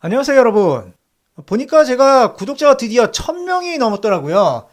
안녕하세요, 여러분. 보니까 제가 구독자가 드디어 1000명이 넘었더라고요.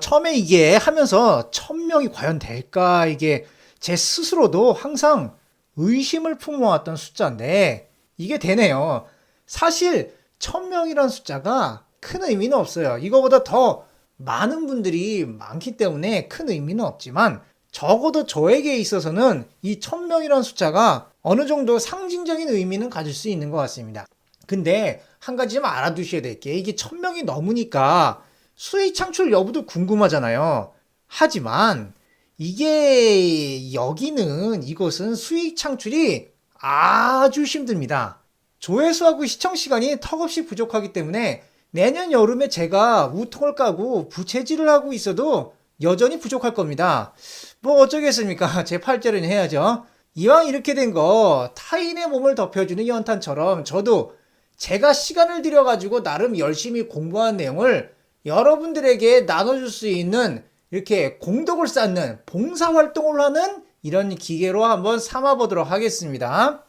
처음에 이게 하면서 1000명이 과연 될까? 이게 제 스스로도 항상 의심을 품어왔던 숫자인데, 이게 되네요. 사실 1000명이란 숫자가 큰 의미는 없어요. 이거보다 더 많은 분들이 많기 때문에 큰 의미는 없지만, 적어도 저에게 있어서는 이 1000명이란 숫자가 어느 정도 상징적인 의미는 가질 수 있는 것 같습니다. 근데 한 가지 좀 알아두셔야 될 게 이게 1000명이 넘으니까 수익 창출 여부도 궁금하잖아요. 하지만 이게 여기는 이것은 수익 창출이 아주 힘듭니다. 조회수하고 시청 시간이 턱없이 부족하기 때문에 내년 여름에 제가 우통을 까고 부채질을 하고 있어도 여전히 부족할 겁니다. 뭐 어쩌겠습니까? 제 팔자는 해야죠. 이왕 이렇게 된 거 타인의 몸을 덮여주는 연탄처럼 저도 제가 시간을 들여가지고 나름 열심히 공부한 내용을 여러분들에게 나눠줄 수 있는 이렇게 공덕을 쌓는 봉사활동을 하는 이런 기계로 한번 삼아보도록 하겠습니다.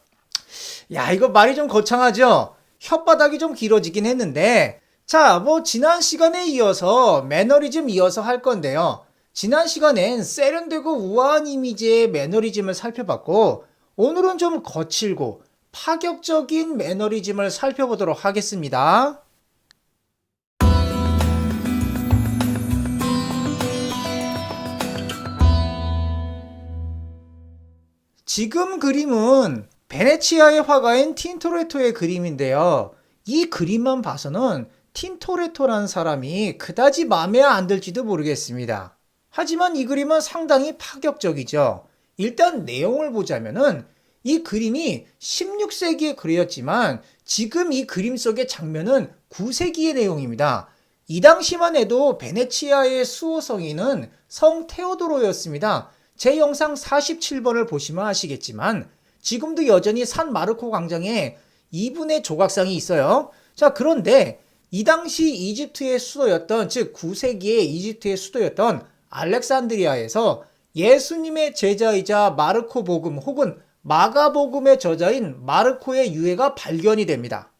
야, 이거 말이 좀 거창하죠? 혓바닥이 좀 길어지긴 했는데, 자, 뭐, 지난 시간에 이어서 매너리즘 이어서 할 건데요. 지난 시간엔 세련되고 우아한 이미지의 매너리즘을 살펴봤고, 오늘은 좀 거칠고 파격적인 매너리즘을 살펴보도록 하겠습니다. 지금 그림은 베네치아의 화가인 틴토레토의 그림인데요. 이 그림만 봐서는 틴토레토라는 사람이 그다지 마음에 안 들지도 모르겠습니다. 하지만 이 그림은 상당히 파격적이죠. 일단 내용을 보자면은 이 그림이 16세기에 그려졌지만 지금 이 그림 속의 장면은 9세기의 내용입니다. 이 당시만 해도 베네치아의 수호성인은 성 테오도로였습니다. 제 영상 47번을 보시면 아시겠지만 지금도 여전히 산 마르코 광장에 이분의 조각상이 있어요. 자, 그런데 이 당시 이집트의 수도였던, 즉 9세기의 이집트의 수도였던 알렉산드리아에서 예수님의 제자이자 마르코 복음 혹은 마가복음의 저자인 마르코의 유해가 발견이 됩니다.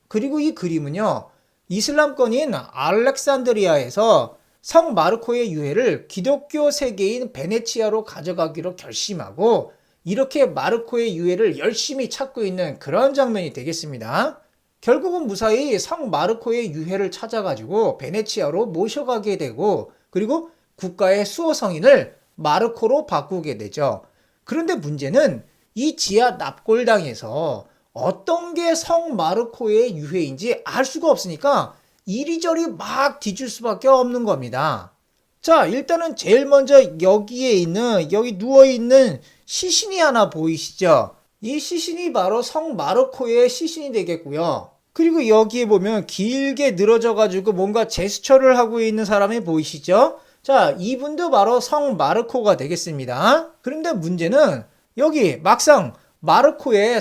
그리고 이 그림은요, 이슬람권인 알렉산드리아에서 성 마르코의 유해를 기독교 세계인 베네치아로 가져가기로 결심하고 이렇게 마르코의 유해를 열심히 찾고 있는 그런 장면이 되겠습니다. 결국은 무사히 성 마르코의 유해를 찾아가지고 베네치아로 모셔가게 되고 그리고 국가의 수호성인을 마르코로 바꾸게 되죠. 그런데 문제는 이 지하 납골당에서 어떤 게 성 마르코의 유해인지 알 수가 없으니까 이리저리 막 뒤질 수밖에 없는 겁니다. 자, 일단은 제일 먼저 여기 누워있는 시신이 하나 보이시죠? 이 시신이 바로 성 마르코의 시신이 되겠고요. 그리고 여기에 보면 길게 늘어져가지고 뭔가 제스처를 하고 있는 사람이 보이시죠? 자, 이분도 바로 성 마르코가 되겠습니다. 그런데 문제는 여기 막상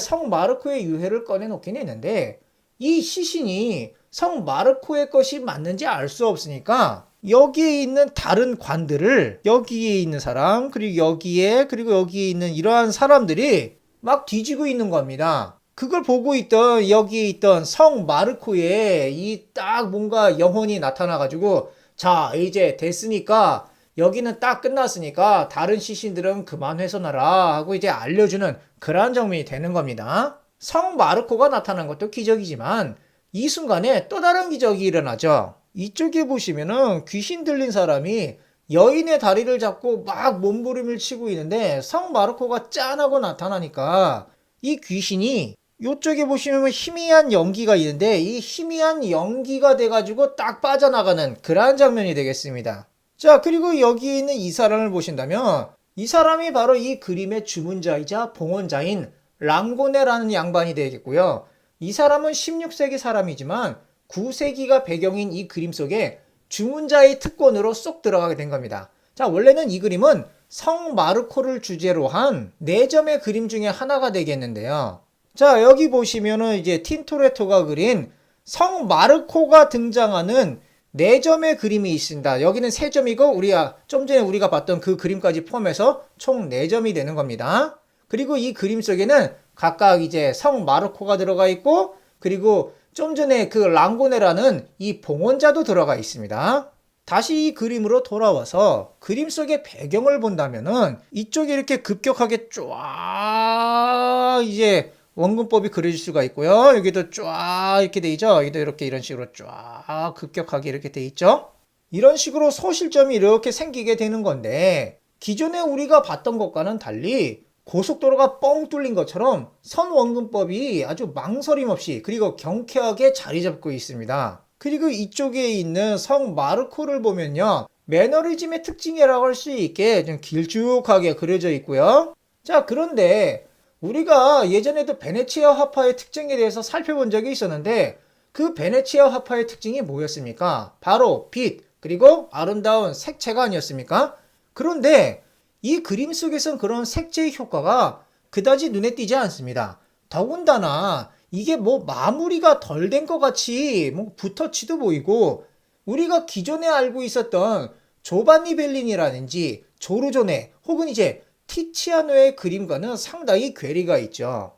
성 마르코의 유해를 꺼내놓긴 했는데 이 시신이 성 마르코의 것이 맞는지 알 수 없으니까 여기에 있는 다른 관들을 여기에 있는 사람 그리고 여기에 있는 이러한 사람들이 막 뒤지고 있는 겁니다. 그걸 보고 있던 여기에 있던 성 마르코의 이 딱 뭔가 영혼이 나타나가지고 자 이제 됐으니까 여기는 딱 끝났으니까 다른 시신들은 그만 훼손하라 하고 이제 알려주는 그러한 장면이 되는 겁니다. 성 마르코가 나타난 것도 기적이지만 이 순간에 또 다른 기적이 일어나죠. 이쪽에 보시면은 귀신 들린 사람이 여인의 다리를 잡고 막 몸부림을 치고 있는데 성 마르코가 짠하고 나타나니까 이 귀신이 이쪽에 보시면 희미한 연기가 있는데 이 희미한 연기가 돼가지고 딱 빠져나가는 그러한 장면이 되겠습니다. 자, 그리고 여기 있는 이 사람을 보신다면 이 사람이 바로 이 그림의 주문자이자 봉헌자인 랑고네라는 양반이 되겠고요. 이 사람은 16세기 사람이지만 9세기가 배경인 이 그림 속에 주문자의 특권으로 쏙 들어가게 된 겁니다. 자, 원래는 이 그림은 성 마르코를 주제로 한 4점의 그림 중에 하나가 되겠는데요. 자, 여기 보시면은 이제 틴토레토가 그린 성 마르코가 등장하는 4점의 그림이 있습니다. 여기는 3점이고 좀 전에 우리가 봤던 그 그림까지 포함해서 총 4점이 되는 겁니다. 그리고 이 그림 속에는 각각 이제 성 마르코가 들어가 있고 그리고 좀 전에 그 랑고네라는 이 봉헌자도 들어가 있습니다. 다시 이 그림으로 돌아와서 그림 속의 배경을 본다면은 이쪽에 이렇게 급격하게 쫙 이제 원근법이 그려질 수가 있고요. 여기도 쫙 이렇게 돼 있죠. 여기도 이렇게 이런 식으로 쫙 급격하게 이렇게 돼 있죠. 이런 식으로 소실점이 이렇게 생기게 되는 건데 기존에 우리가 봤던 것과는 달리 고속도로가 뻥 뚫린 것처럼 선원근법이 아주 망설임 없이 그리고 경쾌하게 자리 잡고 있습니다. 그리고 이쪽에 있는 성 마르코를 보면요, 매너리즘의 특징이라고 할 수 있게 좀 길쭉하게 그려져 있고요. 자, 그런데 우리가 예전에도 베네치아 화파의 특징에 대해서 살펴본 적이 있었는데 그 베네치아 화파의 특징이 뭐였습니까? 바로 빛, 그리고 아름다운 색채가 아니었습니까? 그런데 이 그림 속에선 그런 색채의 효과가 그다지 눈에 띄지 않습니다. 더군다나 이게 뭐 마무리가 덜 된 것 같이 뭐 붓터치도 보이고 우리가 기존에 알고 있었던 조반니 벨린이라든지 조르조네 혹은 이제 티치아노의 그림과는 상당히 괴리가 있죠.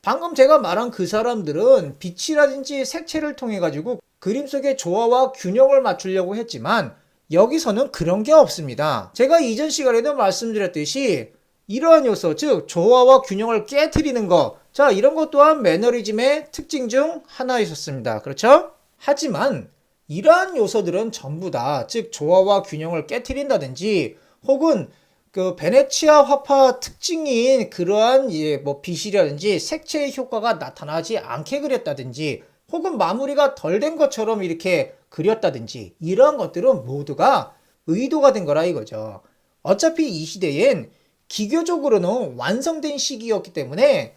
방금 제가 말한 그 사람들은 빛이라든지 색채를 통해 가지고 그림 속의 조화와 균형을 맞추려고 했지만 여기서는 그런 게 없습니다. 제가 이전 시간에도 말씀드렸듯이 이러한 요소, 즉 조화와 균형을 깨트리는 것, 자, 이런 것 또한 매너리즘의 특징 중 하나였었습니다. 그렇죠? 하지만 이러한 요소들은 전부 다, 즉 조화와 균형을 깨트린다든지 혹은 그 베네치아 화파 특징인 그러한 이제 뭐 빛이라든지 색채의 효과가 나타나지 않게 그렸다든지 혹은 마무리가 덜 된 것처럼 이렇게 그렸다든지 이러한 것들은 모두가 의도가 된 거라 이거죠. 어차피 이 시대엔 기교적으로는 완성된 시기였기 때문에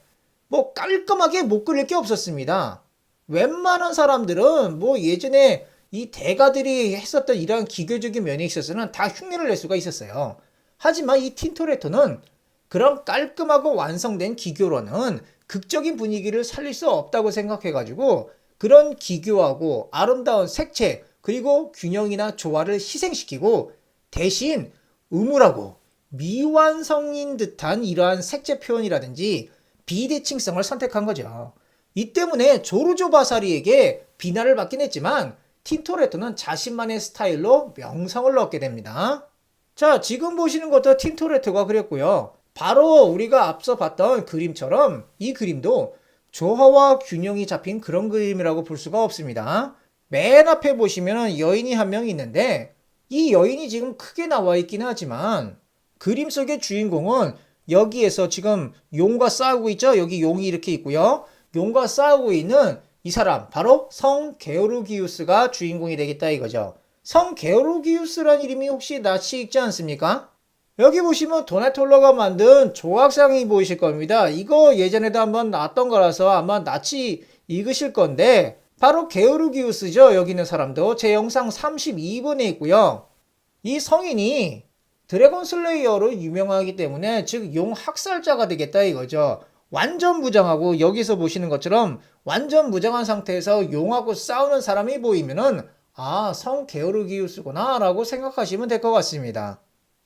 뭐 깔끔하게 못 그릴 게 없었습니다. 웬만한 사람들은 뭐 예전에 이 대가들이 했었던 이러한 기교적인 면에 있어서는 다 흉내를 낼 수가 있었어요. 하지만 이 틴토레토는 그런 깔끔하고 완성된 기교로는 극적인 분위기를 살릴 수 없다고 생각해가지고 그런 기교하고 아름다운 색채 그리고 균형이나 조화를 희생시키고 대신 음울하고 미완성인 듯한 이러한 색채 표현이라든지 비대칭성을 선택한 거죠. 이 때문에 조르조 바사리에게 비난을 받긴 했지만 틴토레토는 자신만의 스타일로 명성을 얻게 됩니다. 자, 지금 보시는 것도 틴토레토가 그렸고요. 바로 우리가 앞서 봤던 그림처럼 이 그림도 조화와 균형이 잡힌 그런 그림이라고 볼 수가 없습니다. 맨 앞에 보시면 여인이 한 명 있는데 이 여인이 지금 크게 나와 있긴 하지만 그림 속의 주인공은 여기에서 지금 용과 싸우고 있죠? 여기 용이 이렇게 있고요. 용과 싸우고 있는 이 사람 바로 성 게오르기우스가 주인공이 되겠다 이거죠. 성 게오르기우스란 이름이 혹시 낯이 익지 않습니까? 여기 보시면 도나톨로가 만든 조각상이 보이실 겁니다. 이거 예전에도 한번 나왔던 거라서 아마 낯이 익으실 건데 바로 게오르기우스죠. 여기 있는 사람도 제 영상 32번에 있고요. 이 성인이 드래곤 슬레이어로 유명하기 때문에 즉 용 학살자가 되겠다 이거죠. 완전 무장하고 여기서 보시는 것처럼 완전 무장한 상태에서 용하고 싸우는 사람이 보이면은 아, 성 게오르기우스구나 라고 생각하시면 될 것 같습니다.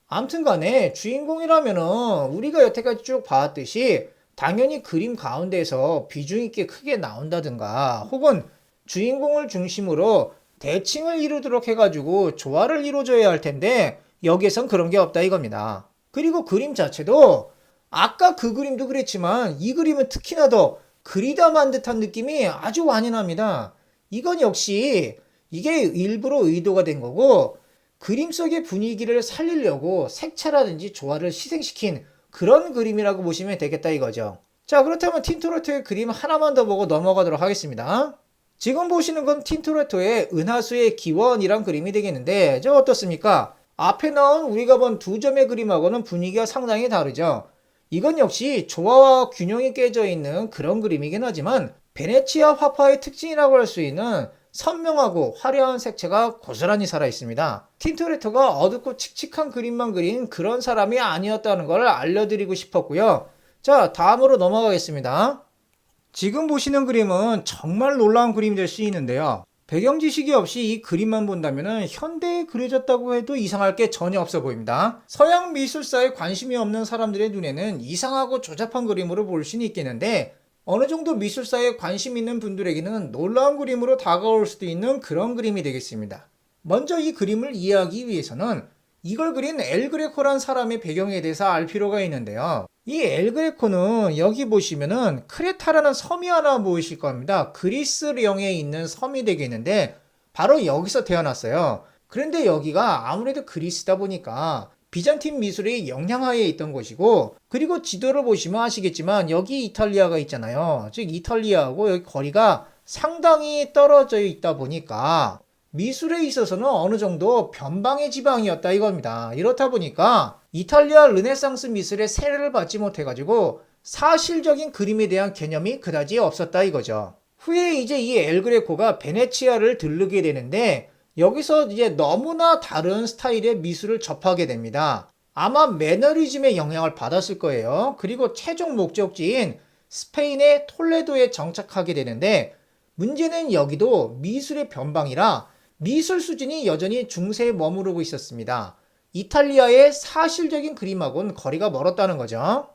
아무튼 간에 주인공이라면은 우리가 여태까지 쭉 봐왔듯이 당연히 그림 가운데에서 비중 있게 크게 나온다든가 혹은 주인공을 중심으로 대칭을 이루도록 해가지고 조화를 이루어줘야 할 텐데 여기에선 그런 게 없다 이겁니다. 그리고 그림 자체도 아까 그 그림도 그랬지만 이 그림은 특히나 더 그리다만 듯한 느낌이 아주 완연합니다. 이건 역시 이게 일부러 의도가 된 거고 그림 속의 분위기를 살리려고 색채라든지 조화를 희생시킨 그런 그림이라고 보시면 되겠다 이거죠. 자, 그렇다면 틴토레토의 그림 하나만 더 보고 넘어가도록 하겠습니다. 지금 보시는 건 틴토레토의 은하수의 기원이란 그림이 되겠는데 저 어떻습니까? 앞에 나온 우리가 본 두 점의 그림하고는 분위기가 상당히 다르죠. 이건 역시 조화와 균형이 깨져 있는 그런 그림이긴 하지만 베네치아 화파의 특징이라고 할 수 있는 선명하고 화려한 색채가 고스란히 살아있습니다. 틴토레토가 어둡고 칙칙한 그림만 그린 그런 사람이 아니었다는 걸 알려드리고 싶었고요. 자, 다음으로 넘어가겠습니다. 지금 보시는 그림은 정말 놀라운 그림이 될 수 있는데요. 배경 지식이 없이 이 그림만 본다면 현대에 그려졌다고 해도 이상할 게 전혀 없어 보입니다. 서양 미술사에 관심이 없는 사람들의 눈에는 이상하고 조잡한 그림으로 볼 수는 있겠는데 어느 정도 미술사에 관심 있는 분들에게는 놀라운 그림으로 다가올 수도 있는 그런 그림이 되겠습니다. 먼저 이 그림을 이해하기 위해서는 이걸 그린 엘 그레코란 사람의 배경에 대해서 알 필요가 있는데요. 이 엘 그레코는 여기 보시면은 크레타라는 섬이 하나 보이실 겁니다. 그리스령에 있는 섬이 되겠는데 바로 여기서 태어났어요. 그런데 여기가 아무래도 그리스다 보니까 비잔틴 미술의 영향하에 있던 곳이고, 그리고 지도를 보시면 아시겠지만 여기 이탈리아가 있잖아요. 즉 이탈리아하고 여기 거리가 상당히 떨어져 있다 보니까 미술에 있어서는 어느 정도 변방의 지방이었다 이겁니다. 이렇다 보니까 이탈리아 르네상스 미술의 세례를 받지 못해가지고 사실적인 그림에 대한 개념이 그다지 없었다 이거죠. 후에 이제 이 엘 그레코가 베네치아를 들르게 되는데 여기서 이제 너무나 다른 스타일의 미술을 접하게 됩니다. 아마 매너리즘의 영향을 받았을 거예요. 그리고 최종 목적지인 스페인의 톨레도에 정착하게 되는데 문제는 여기도 미술의 변방이라 미술 수준이 여전히 중세에 머무르고 있었습니다. 이탈리아의 사실적인 그림하고는 거리가 멀었다는 거죠.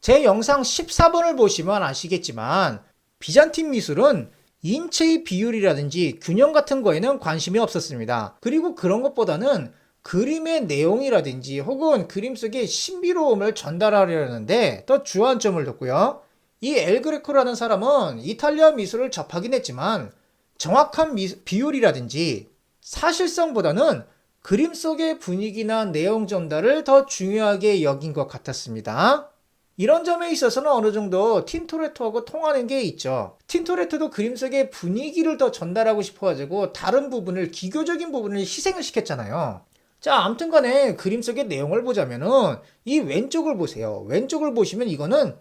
제 영상 14번을 보시면 아시겠지만 비잔틴 미술은 인체의 비율이라든지 균형 같은 거에는 관심이 없었습니다. 그리고 그런 것보다는 그림의 내용이라든지 혹은 그림 속의 신비로움을 전달하려는데 더 주안점을 뒀고요. 이 엘 그레코라는 사람은 이탈리아 미술을 접하긴 했지만 정확한 비율이라든지 사실성보다는 그림 속의 분위기나 내용 전달을 더 중요하게 여긴 것 같았습니다. 이런 점에 있어서는 어느 정도 틴토레토하고 통하는 게 있죠. 틴토레토도 그림 속의 분위기를 더 전달하고 싶어가지고 다른 부분을, 기교적인 부분을 희생을 시켰잖아요. 자, 아무튼 간에 그림 속의 내용을 보자면은 이 왼쪽을 보세요. 왼쪽을 보시면 이거는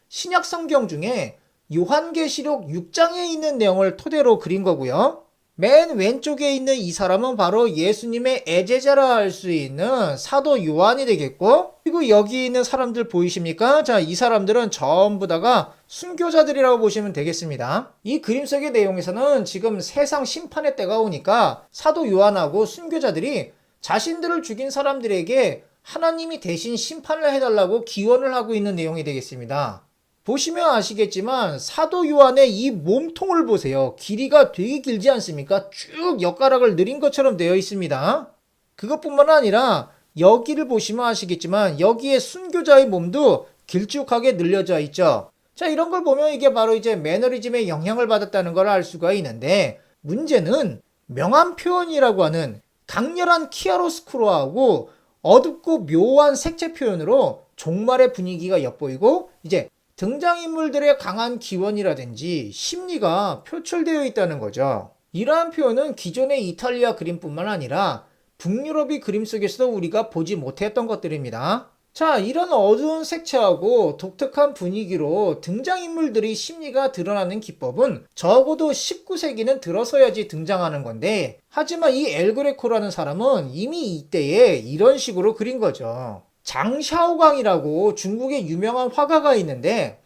신약 성경 중에 요한계시록 6장에 있는 내용을 토대로 그린 거고요. 맨 왼쪽에 있는 이 사람은 바로 예수님의 애제자라 할 수 있는 사도 요한이 되겠고, 그리고 여기 있는 사람들 보이십니까? 자, 이 사람들은 전부 다가 순교자들이라고 보시면 되겠습니다. 이 그림 속의 내용에서는 지금 세상 심판의 때가 오니까 사도 요한하고 순교자들이 자신들을 죽인 사람들에게 하나님이 대신 심판을 해달라고 기원을 하고 있는 내용이 되겠습니다. 보시면 아시겠지만 사도 요한의 이 몸통을 보세요. 길이가 되게 길지 않습니까? 쭉 엿가락을 느린 것처럼 되어 있습니다. 그것뿐만 아니라 여기를 보시면 아시겠지만 여기에 순교자의 몸도 길쭉하게 늘려져 있죠. 자, 이런 걸 보면 이게 바로 이제 매너리즘의 영향을 받았다는 걸 알 수가 있는데, 문제는 명암 표현이라고 하는 강렬한 키아로스쿠로하고 어둡고 묘한 색채 표현으로 종말의 분위기가 엿보이고 이제 등장인물들의 강한 기원이라든지 심리가 표출되어 있다는 거죠. 이러한 표현은 기존의 이탈리아 그림뿐만 아니라 북유럽의 그림 속에서도 우리가 보지 못했던 것들입니다. 자, 이런 어두운 색채하고 독특한 분위기로 등장인물들의 심리가 드러나는 기법은 적어도 19세기는 들어서야지 등장하는 건데, 하지만 이 엘 그레코라는 사람은 이미 이때에 이런 식으로 그린 거죠. 장샤오강이라고 중국의 유명한 화가가 있는데,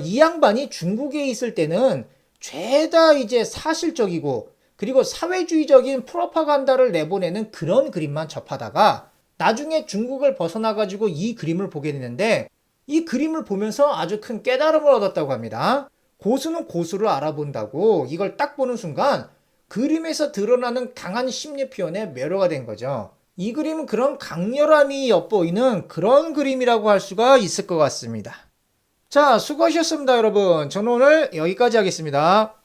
이 양반이 중국에 있을 때는 죄다 이제 사실적이고 그리고 사회주의적인 프로파간다를 내보내는 그런 그림만 접하다가 나중에 중국을 벗어나가지고 이 그림을 보게 되는데, 이 그림을 보면서 아주 큰 깨달음을 얻었다고 합니다. 고수는 고수를 알아본다고 이걸 딱 보는 순간 그림에서 드러나는 강한 심리 표현에 매료가 된 거죠. 이 그림은 그런 강렬함이 엿보이는 그런 그림이라고 할 수가 있을 것 같습니다. 자, 수고하셨습니다, 여러분. 저는 오늘 여기까지 하겠습니다.